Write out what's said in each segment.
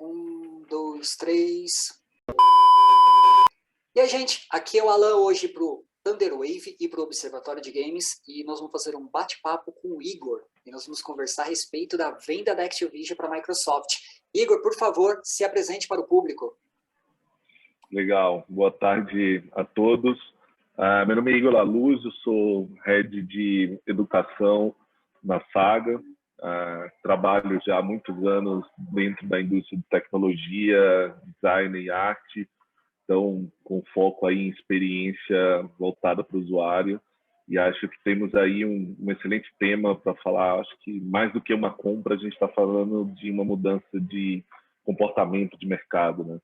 Um, dois, três. E aí, gente, aqui é o Alan hoje para o Thunderwave e para o Observatório de Games, e nós vamos fazer um bate-papo com o Igor, e nós vamos conversar a respeito da venda da Activision para a Microsoft. Igor, por favor, se apresente para o público. Legal, boa tarde a todos. Meu nome é Igor Laluz, eu sou Head de Educação na Saga. Trabalho já há muitos anos dentro da indústria de tecnologia, design e arte, então com foco aí em experiência voltada para o usuário. E acho que temos aí um excelente tema para falar. Acho que mais do que uma compra, a gente está falando de uma mudança de comportamento de mercado, né?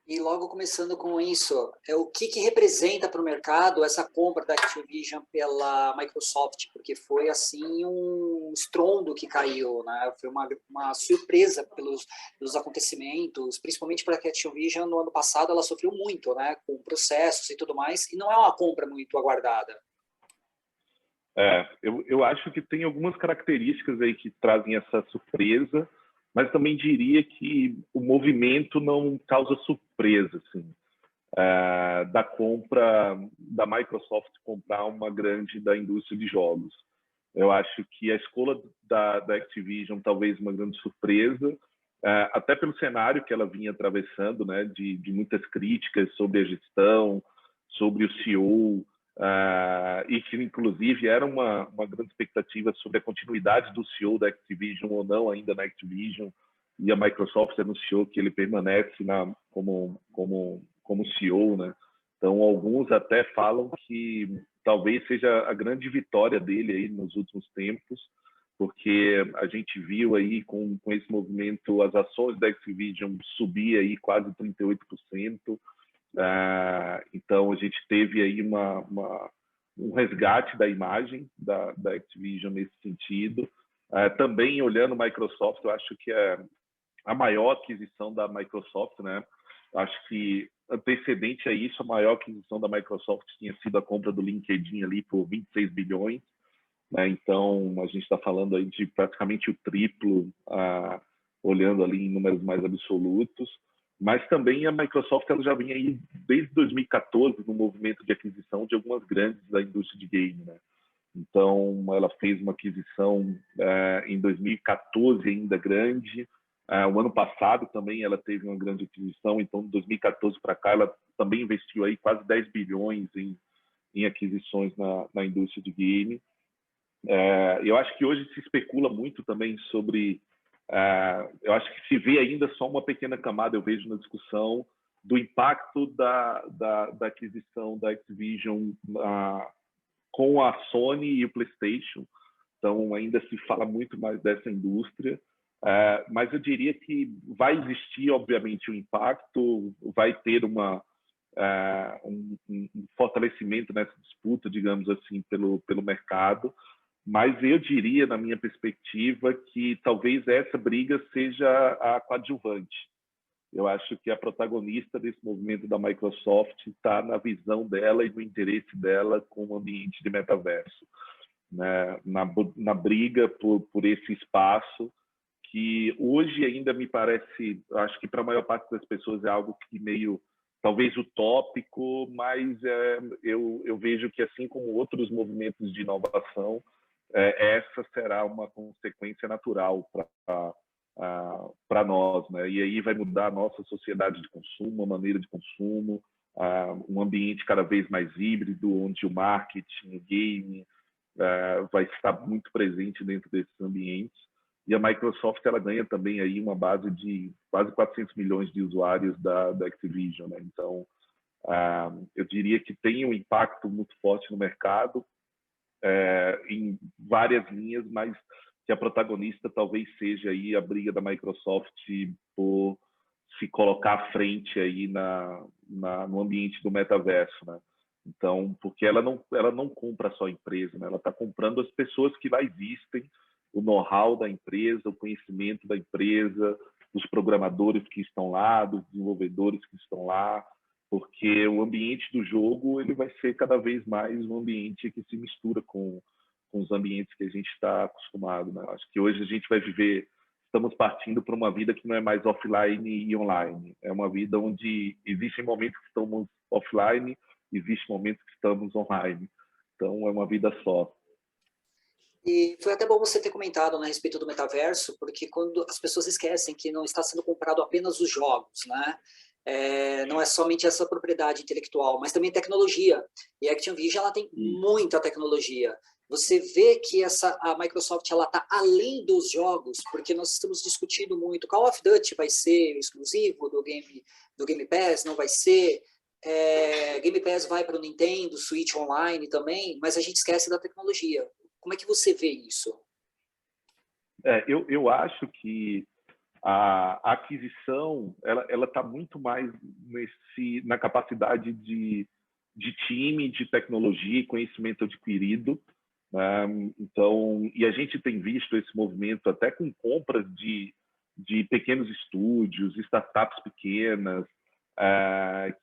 E logo começando com isso, o que representa para o mercado essa compra da Activision pela Microsoft? Porque foi assim um estrondo que caiu, né? Foi uma surpresa pelos acontecimentos, principalmente para a Activision no ano passado ela sofreu muito, né? Com processos e tudo mais, e não é uma compra muito aguardada. Eu acho que tem algumas características aí que trazem essa surpresa, mas também diria que o movimento não causa surpresa, assim, da compra da Microsoft comprar uma grande da indústria de jogos. Eu acho que a escolha da Activision talvez uma grande surpresa, até pelo cenário que ela vinha atravessando, né, de muitas críticas sobre a gestão, sobre o CEO, e que inclusive era uma grande expectativa sobre a continuidade do CEO da Activision ou não ainda na Activision, e a Microsoft anunciou que ele permanece como CEO, né? Então alguns até falam que talvez seja a grande vitória dele aí nos últimos tempos, porque a gente viu aí com esse movimento as ações da Activision subir aí quase 38%. Então a gente teve aí um resgate da imagem da Activision nesse sentido. Também olhando a Microsoft, eu acho que é a maior aquisição da Microsoft, né? Acho que antecedente a isso, a maior aquisição da Microsoft tinha sido a compra do LinkedIn ali por 26 bilhões, né? Então a gente está falando aí de praticamente o triplo, olhando ali em números mais absolutos. Mas também a Microsoft ela já vinha aí desde 2014 no movimento de aquisição de algumas grandes da indústria de game, né? Então ela fez uma aquisição em 2014 ainda grande. O ano passado também ela teve uma grande aquisição, então de 2014 para cá ela também investiu aí quase 10 bilhões em aquisições na indústria de game. Eu acho que hoje se especula muito também sobre... eu acho que se vê ainda só uma pequena camada, eu vejo na discussão, do impacto da aquisição da Activision com a Sony e o PlayStation. Então, ainda se fala muito mais dessa indústria. Mas eu diria que vai existir, obviamente, um impacto, vai ter um fortalecimento nessa disputa, digamos assim, pelo mercado. Mas eu diria, na minha perspectiva, que talvez essa briga seja a coadjuvante. Eu acho que a protagonista desse movimento da Microsoft está na visão dela e no interesse dela com o ambiente de metaverso, né? Na briga por esse espaço, que hoje ainda me parece, acho que para a maior parte das pessoas é algo que meio, talvez utópico, mas eu vejo que, assim como outros movimentos de inovação, essa será uma consequência natural para nós, né? E aí vai mudar a nossa sociedade de consumo, a maneira de consumo, um ambiente cada vez mais híbrido, onde o marketing, o game vai estar muito presente dentro desses ambientes. E a Microsoft ela ganha também aí uma base de quase 400 milhões de usuários da Activision, né? Então, eu diria que tem um impacto muito forte no mercado, em várias linhas, mas que a protagonista talvez seja aí a briga da Microsoft por se colocar à frente aí no ambiente do metaverso, né? Então, porque ela não compra só a empresa, né? Ela está comprando as pessoas que lá existem, o know-how da empresa, o conhecimento da empresa, dos programadores que estão lá, dos desenvolvedores que estão lá, porque o ambiente do jogo ele vai ser cada vez mais um ambiente que se mistura com os ambientes que a gente está acostumado, né? Acho que hoje a gente vai viver estamos partindo para uma vida que não é mais offline e online. É uma vida onde existem momentos que estamos offline, existem momentos que estamos online. Então, é uma vida só. E foi até bom você ter comentado, né, a respeito do metaverso, porque quando as pessoas esquecem que não está sendo comprado apenas os jogos, né? Não é somente essa propriedade intelectual, mas também tecnologia. E a Activision, ela tem muita tecnologia. Você vê que a Microsoft ela está além dos jogos, porque nós estamos discutindo muito. Call of Duty vai ser exclusivo do Game Pass, não vai ser. Game Pass vai para o Nintendo, Switch Online também, mas a gente esquece da tecnologia. Como é que você vê isso? Eu acho que a aquisição ela está muito mais na capacidade de time, de tecnologia e conhecimento adquirido. Né? Então, e a gente tem visto esse movimento até com compras de pequenos estúdios, startups pequenas,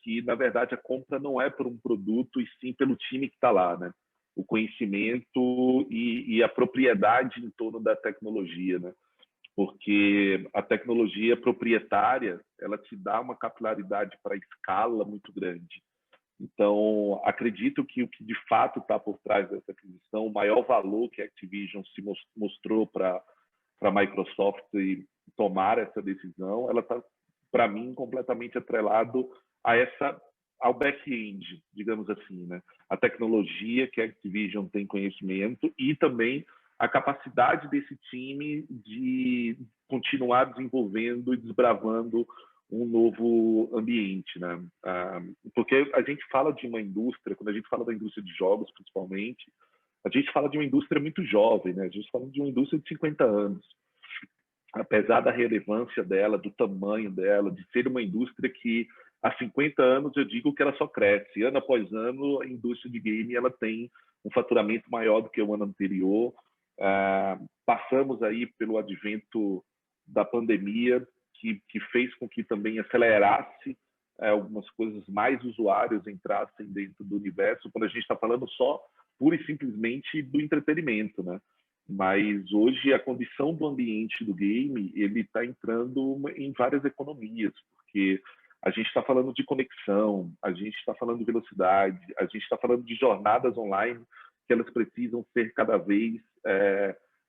que, na verdade, a compra não é por um produto, e sim pelo time que está lá, né? O conhecimento e a propriedade em torno da tecnologia, né? Porque a tecnologia proprietária ela te dá uma capilaridade para escala muito grande. Então, acredito que o que de fato está por trás dessa aquisição, o maior valor que a Activision se mostrou para a Microsoft tomar essa decisão, ela está, para mim, completamente atrelado ao back-end, digamos assim, né? A tecnologia que a Activision tem conhecimento e também a capacidade desse time de continuar desenvolvendo e desbravando um novo ambiente, né? Porque a gente fala de uma indústria, quando a gente fala da indústria de jogos, principalmente, a gente fala de uma indústria muito jovem, né? A gente fala de uma indústria de 50 anos. Apesar da relevância dela, do tamanho dela, de ser uma indústria que há 50 anos eu digo que ela só cresce. Ano após ano, a indústria de game ela tem um faturamento maior do que o ano anterior. Passamos aí pelo advento da pandemia, que fez com que também acelerasse algumas coisas, mais usuários entrassem dentro do universo, quando a gente está falando só, pura e simplesmente, do entretenimento, né? Mas hoje a condição do ambiente do game ele está entrando em várias economias, porque a gente está falando de conexão, a gente está falando de velocidade, a gente está falando de jornadas online que elas precisam ser cada vez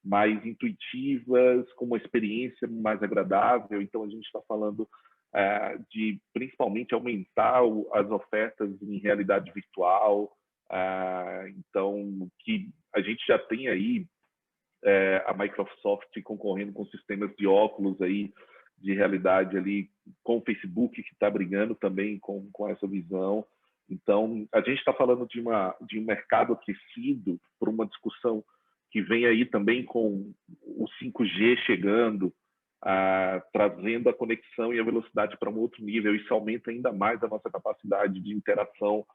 mais intuitivas, com uma experiência mais agradável. Então, a gente está falando de, principalmente, aumentar as ofertas em realidade virtual. Então, que a gente já tem aí a Microsoft concorrendo com sistemas de óculos aí, de realidade ali, com o Facebook, que está brigando também com essa visão. Então, a gente está falando de um mercado aquecido por uma discussão que vem aí também com o 5G chegando, trazendo a conexão e a velocidade para um outro nível. Isso aumenta ainda mais a nossa capacidade de interação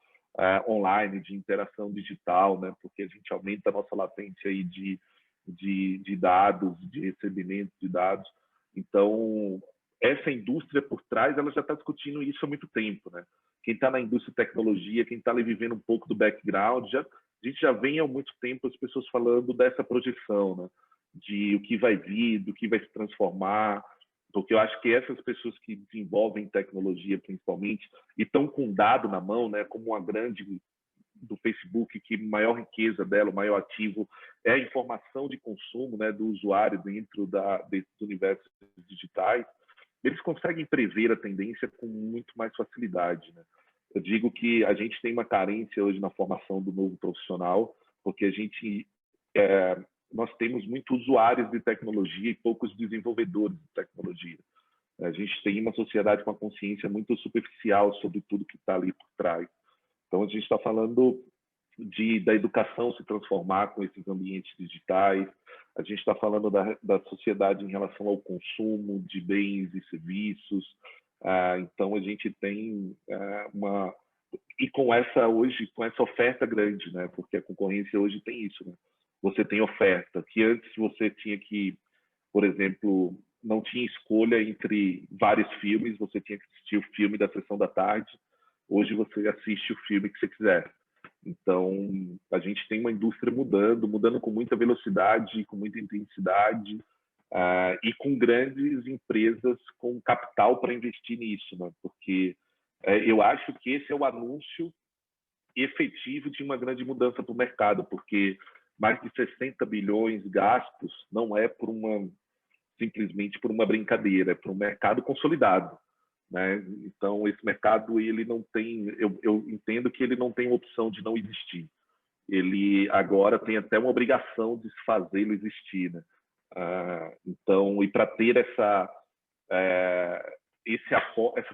online, de interação digital, né? Porque a gente aumenta a nossa latência aí de dados, de recebimento de dados. Então, essa indústria por trás, ela já está discutindo isso há muito tempo, né? Quem está na indústria de tecnologia, quem está ali vivendo um pouco do background, a gente já vem há muito tempo as pessoas falando dessa projeção, né? De o que vai vir, do que vai se transformar, porque eu acho que essas pessoas que desenvolvem tecnologia, principalmente, e estão com dado na mão, né? Como uma grande do Facebook, que a maior riqueza dela, o maior ativo é a informação de consumo, né, do usuário dentro desses universos digitais, eles conseguem prever a tendência com muito mais facilidade, né? Eu digo que a gente tem uma carência hoje na formação do novo profissional, porque nós temos muitos usuários de tecnologia e poucos desenvolvedores de tecnologia. A gente tem uma sociedade com uma consciência muito superficial sobre tudo que está ali por trás. Então, a gente está falando da educação se transformar com esses ambientes digitais, a gente está falando da sociedade em relação ao consumo de bens e serviços. Então, a gente tem E com essa oferta grande, né? Porque a concorrência hoje tem isso, né? Você tem oferta, que antes você tinha que, por exemplo, não tinha escolha entre vários filmes, você tinha que assistir o filme da sessão da tarde. Hoje você assiste o filme que você quiser. Então, a gente tem uma indústria mudando com muita velocidade, com muita intensidade, e com grandes empresas com capital para investir nisso, né? Porque eu acho que esse é o anúncio efetivo de uma grande mudança para o mercado, porque mais de 60 bilhões gastos não é simplesmente por uma brincadeira, é por um mercado consolidado, né? Então, esse mercado, ele não tem, eu entendo que ele não tem opção de não existir. Ele agora tem até uma obrigação de se fazê-lo existir, né? Então, e para ter essa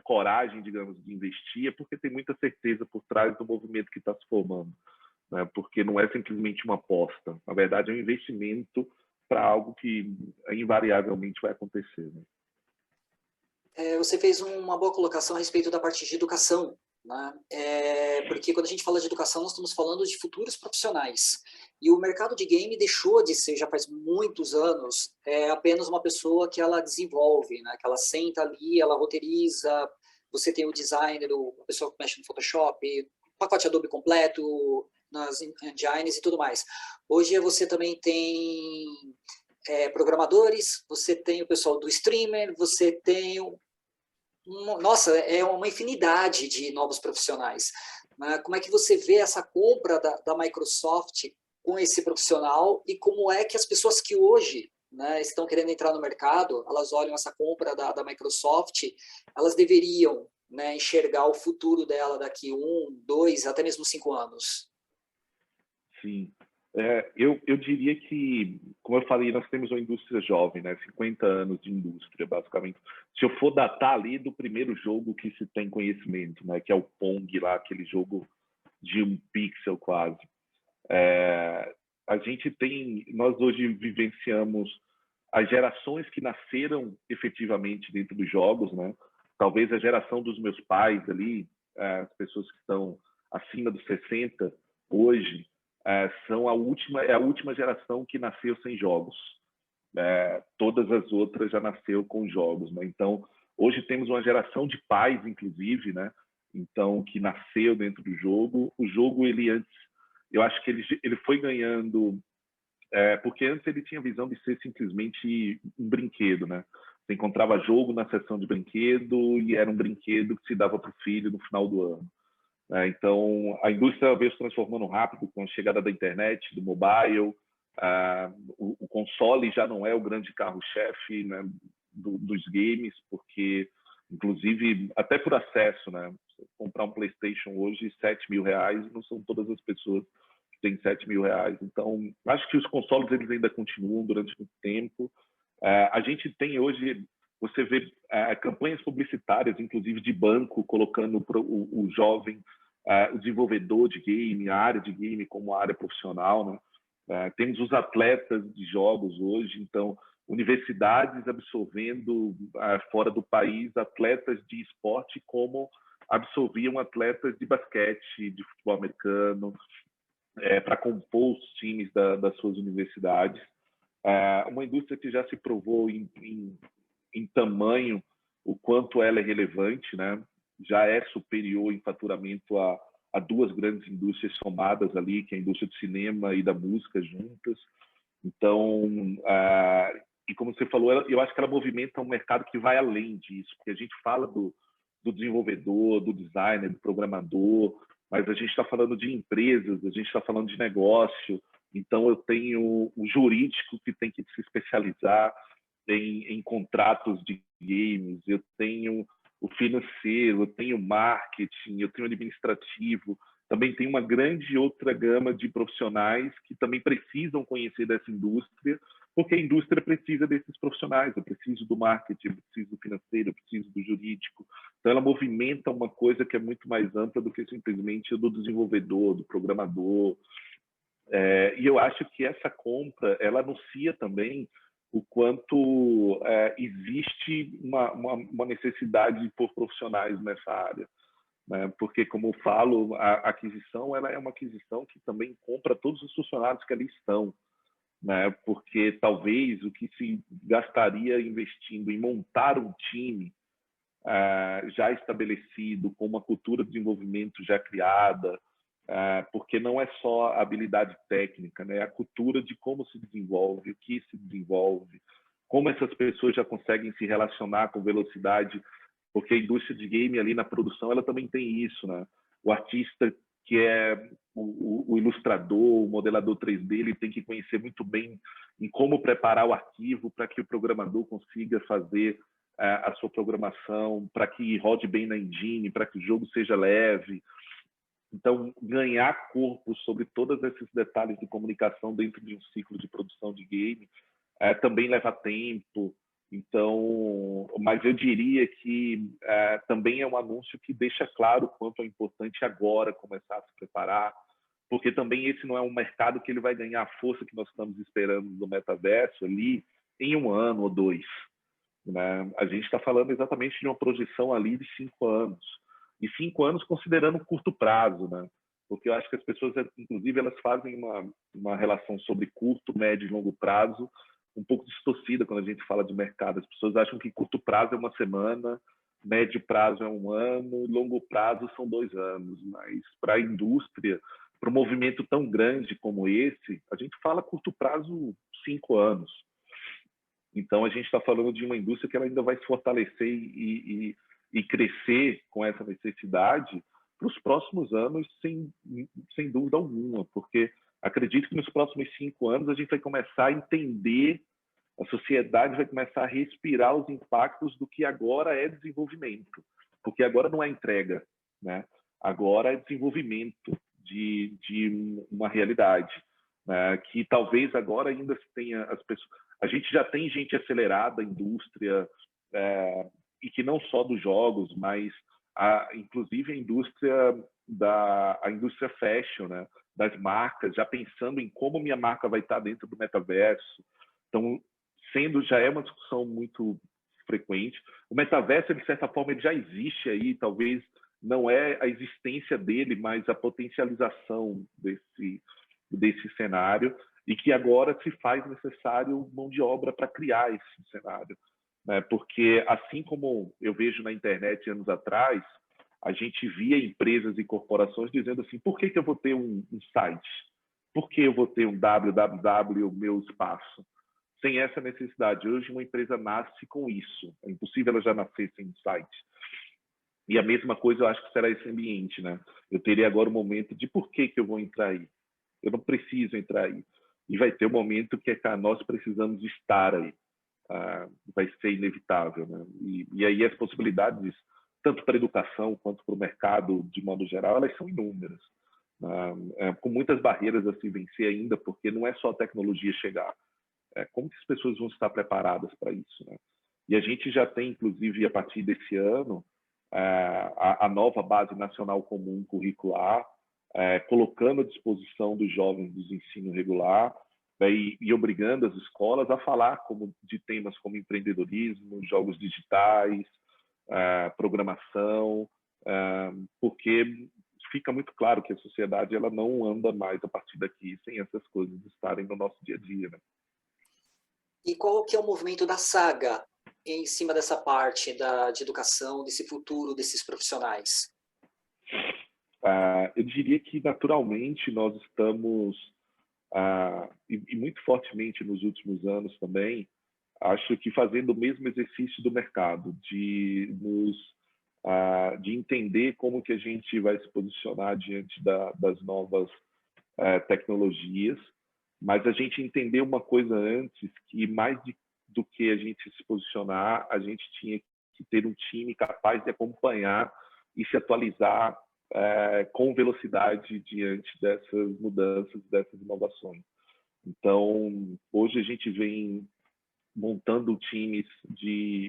coragem, digamos, de investir, é porque tem muita certeza por trás do movimento que está se formando, né? Porque não é simplesmente uma aposta. Na verdade, é um investimento para algo que invariavelmente vai acontecer, né? Você fez uma boa colocação a respeito da parte de educação, né? Porque quando a gente fala de educação, nós estamos falando de futuros profissionais. E o mercado de game deixou de ser, já faz muitos anos, apenas uma pessoa que ela desenvolve, né? Que ela senta ali, ela roteiriza, você tem o designer, a pessoa que mexe no Photoshop, pacote Adobe completo, nas engines e tudo mais. Hoje você também tem programadores, você tem o pessoal do streamer, você tem nossa, é uma infinidade de novos profissionais. Como é que você vê essa compra da Microsoft com esse profissional e como é que as pessoas que hoje, né, estão querendo entrar no mercado, elas olham essa compra da Microsoft, elas deveriam, né, enxergar o futuro dela daqui 1, 2, até mesmo 5 anos? Sim. Eu diria que, como eu falei, nós temos uma indústria jovem, né? 50 anos de indústria, basicamente. Se eu for datar ali do primeiro jogo que se tem conhecimento, né? Que é o Pong lá, aquele jogo de um pixel quase. Nós hoje vivenciamos as gerações que nasceram efetivamente dentro dos jogos, né? Talvez a geração dos meus pais ali, as pessoas que estão acima dos 60 hoje, são a última geração que nasceu sem jogos. Todas as outras já nasceu com jogos, né? Então, hoje temos uma geração de pais, inclusive, né? Então, que nasceu dentro do jogo. O jogo, ele antes, eu acho que ele foi ganhando, porque antes ele tinha a visão de ser simplesmente um brinquedo, né? Você encontrava jogo na seção de brinquedo e era um brinquedo que se dava para o filho no final do ano. Então, a indústria veio se transformando rápido com a chegada da internet, do mobile. O console já não é o grande carro-chefe, né, dos games, porque, inclusive, até por acesso, né, comprar um PlayStation hoje, R$ 7.000, não são todas as pessoas que têm R$ 7.000. Então, acho que os consoles eles ainda continuam durante muito tempo. A gente tem hoje, você vê campanhas publicitárias, inclusive de banco, colocando o jovem, o desenvolvedor de game, a área de game como área profissional, né? Temos os atletas de jogos hoje, então universidades absorvendo fora do país atletas de esporte como absorviam atletas de basquete, de futebol americano, para compor os times das suas universidades. Uma indústria que já se provou em tamanho o quanto ela é relevante, né? Já é superior em faturamento a duas grandes indústrias somadas ali, que é a indústria do cinema e da música juntas. Então, e como você falou, eu acho que ela movimenta um mercado que vai além disso, porque a gente fala do desenvolvedor, do designer, do programador, mas a gente está falando de empresas, a gente está falando de negócio. Então, eu tenho o jurídico que tem que se especializar em contratos de games, eu tenho o financeiro, eu tenho marketing, eu tenho administrativo, também tem uma grande outra gama de profissionais que também precisam conhecer dessa indústria, porque a indústria precisa desses profissionais, eu preciso do marketing, eu preciso do financeiro, eu preciso do jurídico. Então, ela movimenta uma coisa que é muito mais ampla do que simplesmente do desenvolvedor, do programador. E eu acho que essa compra, ela anuncia também o quanto existe uma necessidade por profissionais nessa área, né? Porque, como eu falo, a aquisição ela é uma aquisição que também compra todos os funcionários que ali estão, né? Porque talvez o que se gastaria investindo em montar um time já estabelecido, com uma cultura de desenvolvimento já criada, porque não é só a habilidade técnica, né? É a cultura de como se desenvolve, o que se desenvolve, como essas pessoas já conseguem se relacionar com velocidade, porque a indústria de game ali na produção, ela também tem isso, né? O artista que é o ilustrador, o modelador 3D, ele tem que conhecer muito bem em como preparar o arquivo para que o programador consiga fazer a sua programação, para que rode bem na engine, para que o jogo seja leve. Então, ganhar corpo sobre todos esses detalhes de comunicação dentro de um ciclo de produção de game também leva tempo. Então, mas eu diria que também é um anúncio que deixa claro o quanto é importante agora começar a se preparar, porque também esse não é um mercado que ele vai ganhar a força que nós estamos esperando no metaverso ali em 1 ano ou 2. Né? A gente está falando exatamente de uma projeção ali de 5 anos. E 5 anos considerando curto prazo, né? Porque eu acho que as pessoas, inclusive, elas fazem uma relação sobre curto, médio e longo prazo um pouco distorcida quando a gente fala de mercado. As pessoas acham que curto prazo é 1 semana, médio prazo é 1 ano, longo prazo são 2 anos. Mas para a indústria, para um movimento tão grande como esse, a gente fala curto prazo 5 anos. Então, a gente está falando de uma indústria que ela ainda vai se fortalecer e crescer com essa necessidade para os próximos anos, sem dúvida alguma, porque acredito que nos próximos 5 anos a gente vai começar a entender, a sociedade vai começar a respirar os impactos do que agora é desenvolvimento, porque agora não é entrega, né? Agora é desenvolvimento de uma realidade, né? Que talvez agora ainda tenha as pessoas... A gente já tem gente acelerada, a indústria, e que não só dos jogos, mas inclusive a indústria fashion, né? Das marcas, já pensando em como minha marca vai estar dentro do metaverso. Então, já é uma discussão muito frequente. O metaverso, de certa forma, ele já existe aí, talvez não é a existência dele, mas a potencialização desse cenário, e que agora se faz necessário mão de obra para criar esse cenário. Né? Porque, assim como eu vejo na internet anos atrás, a gente via empresas e corporações dizendo assim, por que eu vou ter um site? Por que eu vou ter um www, o meu espaço? Sem essa necessidade. Hoje, uma empresa nasce com isso. É impossível ela já nascer sem um site. E a mesma coisa eu acho que será esse ambiente. Né? Eu teria agora o momento de por que eu vou entrar aí? Eu não preciso entrar aí. E vai ter um momento que nós precisamos estar aí. Vai ser inevitável. Né? E aí as possibilidades, tanto para a educação quanto para o mercado, de modo geral, elas são inúmeras. Com muitas barreiras a se vencer ainda, porque não é só a tecnologia chegar. Como que as pessoas vão estar preparadas para isso? Né? E a gente já tem, inclusive, a partir desse ano, a nova Base Nacional Comum Curricular, colocando à disposição dos jovens do ensino regular, e obrigando as escolas a falar de temas como empreendedorismo, jogos digitais, programação, porque fica muito claro que a sociedade ela não anda mais a partir daqui sem essas coisas estarem no nosso dia a dia. Né? E qual que é o movimento da Saga em cima dessa parte de educação, desse futuro desses profissionais? Eu diria que, naturalmente, nós estamos, e muito fortemente nos últimos anos também, acho que fazendo o mesmo exercício do mercado, de entender como que a gente vai se posicionar diante das novas tecnologias, mas a gente entender uma coisa antes, que mais do que a gente se posicionar, a gente tinha que ter um time capaz de acompanhar e se atualizar com velocidade diante dessas mudanças, dessas inovações. Então, hoje a gente vem montando times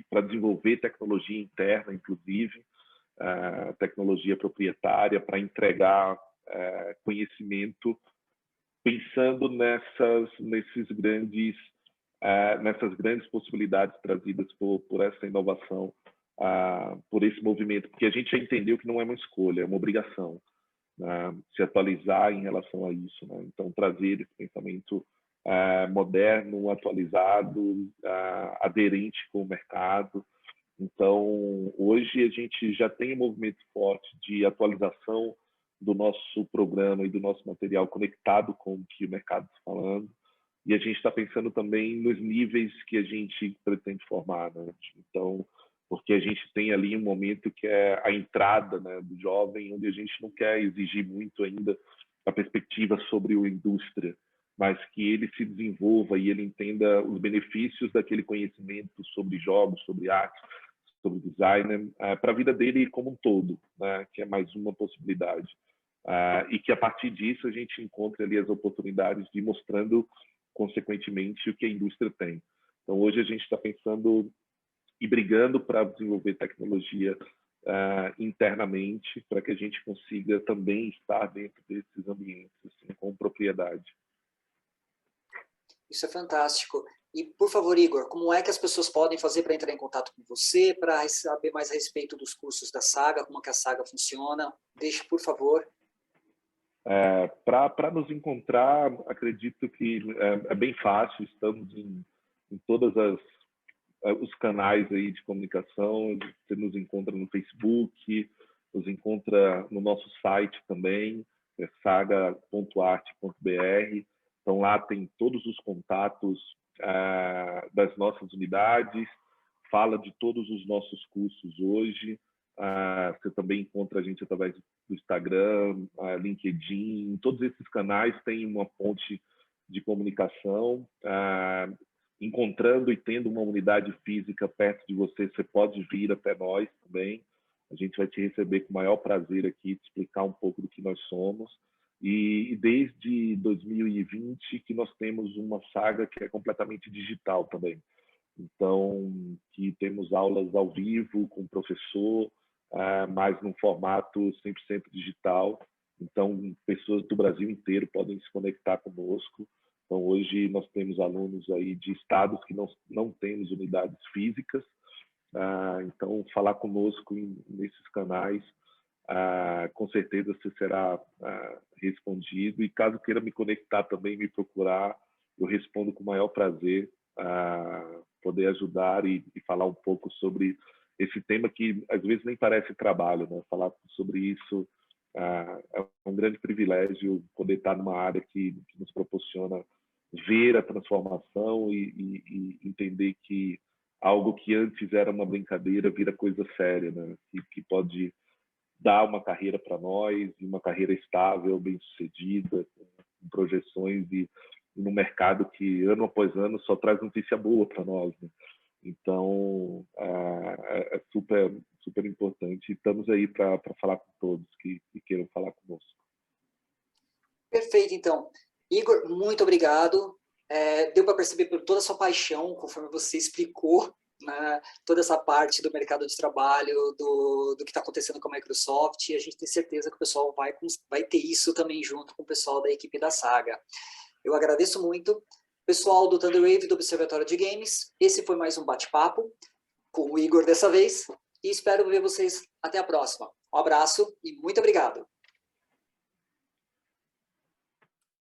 para desenvolver tecnologia interna, inclusive, tecnologia proprietária, para entregar conhecimento, pensando nessas grandes possibilidades trazidas por essa inovação, por esse movimento, porque a gente já entendeu que não é uma escolha, é uma obrigação, né? Se atualizar em relação a isso. Né? Então, trazer esse pensamento moderno, atualizado, aderente com o mercado. Então, hoje a gente já tem um movimento forte de atualização do nosso programa e do nosso material conectado com o que o mercado está falando. e a gente está pensando também nos níveis que a gente pretende formar, né? Então, porque a gente tem ali um momento que é a entrada, né, do jovem, onde a gente não quer exigir muito ainda a perspectiva sobre a indústria, mas que ele se desenvolva e ele entenda os benefícios daquele conhecimento sobre jogos, sobre arte, sobre design, para a vida dele como um todo, né, que é mais uma possibilidade. E que a partir disso a gente encontre ali as oportunidades de ir mostrando, consequentemente, o que a indústria tem. Então, hoje a gente está pensando e brigando para desenvolver tecnologia internamente, para que a gente consiga também estar dentro desses ambientes, assim, com propriedade. Isso é fantástico. E, por favor, Igor, como é que as pessoas podem fazer para entrar em contato com você, para saber mais a respeito dos cursos da Saga, como que a Saga funciona? Deixe, por favor. Para nos encontrar, acredito que é bem fácil, estamos em todas os canais aí de comunicação, você nos encontra no Facebook, nos encontra no nosso site também, é saga.arte.br. Então lá tem todos os contatos das nossas unidades, fala de todos os nossos cursos hoje. Você também encontra a gente através do Instagram, LinkedIn, todos esses canais têm uma ponte de comunicação. Encontrando e tendo uma unidade física perto de você, você pode vir até nós também. A gente vai te receber com o maior prazer aqui, te explicar um pouco do que nós somos. E desde 2020 que nós temos uma Saga que é completamente digital também. Então, que temos aulas ao vivo com o professor, mas num formato 100% digital. Então, pessoas do Brasil inteiro podem se conectar conosco. Então, hoje nós temos alunos aí de estados que não temos unidades físicas. Então, falar conosco nesses canais, com certeza você será respondido. E caso queira me conectar também, me procurar, eu respondo com o maior prazer, poder ajudar e falar um pouco sobre esse tema que às vezes nem parece trabalho, né? Falar sobre isso é um grande privilégio, poder estar numa área que nos proporciona ver a transformação e entender que algo que antes era uma brincadeira vira coisa séria, né? Que pode dar uma carreira para nós, uma carreira estável, bem-sucedida, com projeções e no mercado que ano após ano só traz notícia boa para nós, né? Então é super importante. Estamos aí para falar com todos que queiram falar conosco. Perfeito, então. Igor, muito obrigado. Deu para perceber por toda a sua paixão, conforme você explicou, né, toda essa parte do mercado de trabalho, do que está acontecendo com a Microsoft, e a gente tem certeza que o pessoal vai ter isso também junto com o pessoal da equipe da Saga. Eu agradeço muito. Pessoal do Thunderwave, do Observatório de Games, esse foi mais um bate-papo com o Igor dessa vez, e espero ver vocês até a próxima. Um abraço e muito obrigado.